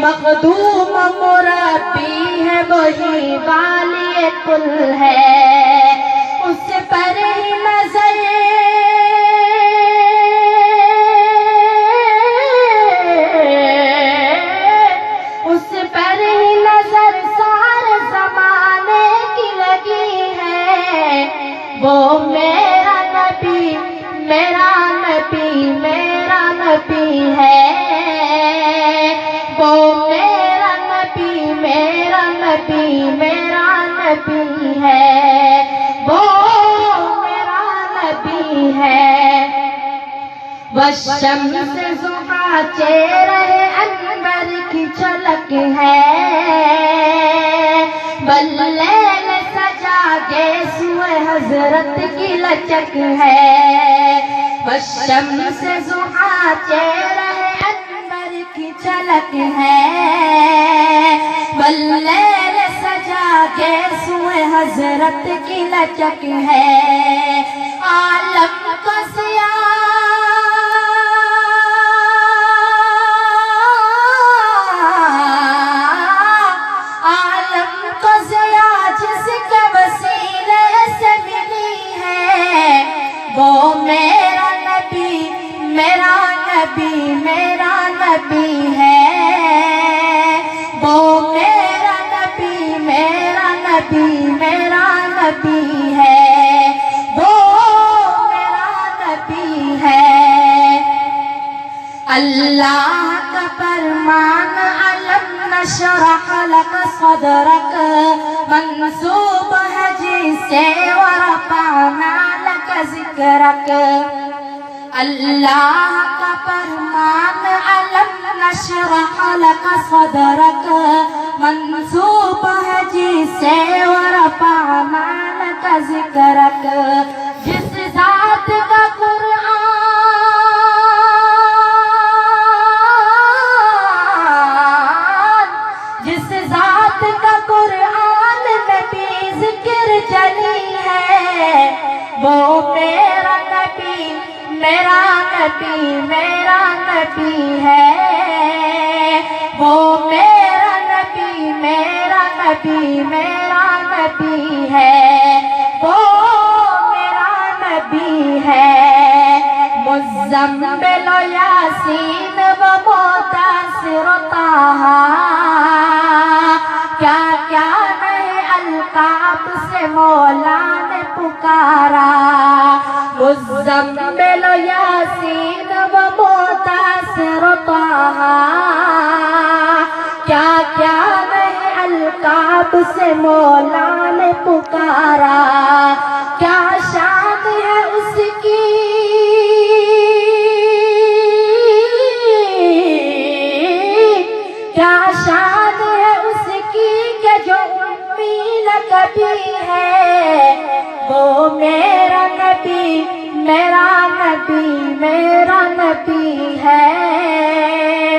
مخدوم مربی ہے وہی والی کل ہے، اس پر ہی نظر اس پر ہی نظر سارے زمانے کی لگی ہے، وہ میرا نبی میرا نبی میرا نبی ہے، وہ میرا نبی میرا نبی میرا نبی ہے، وہ میرا نبی ہے۔ والشمس ضحیٰ چہرہ انور کی جھلک ہے، واللیل سجا کے سوئے حضرت کی لچک ہے، والشمس ضحیٰ چہرہ انور کی جھلک ہے، واللیل سجا کے سوئے حضرت کی لچک ہے، عالم کو وہ میرا نبی میرا نبی میرا نبی ہے، وہ میرا نبی میرا نبی میرا نبی ہے، وہ میرا نبی ہے۔ اللہ کا فرمان علم نشرح لک صدرک منسوب ہے جسے ورفعنا لک ذکرک، اللہ کا فرمان علم نشرح لک صدرک منسوب ہے جسے ورفعنا لک ذکرک، جس ذات کا قرآن جس ذات کا قرآن میں بھی ذکر چلی ہے، وہ میرا نبی میرا نبی میرا نبی ہے، وہ میرا نبی میرا نبی میرا نبی ہے، وہ میرا نبی ہے۔ مزمل و یاسین و مدثر و طٰہٰ، کیا کیا نئے القاب سے مولا نے پکارا، مزمل و یاسین و مدثر و طٰہٰ، کیا کیا نئے القاب سے مولا نے پکارا، کیا شان ہے اس کی کیا شان ہے اس کی کہ جو امی نہ کبھی ہے، وہ میرا نبی میرا نبی میرا نبی ہے۔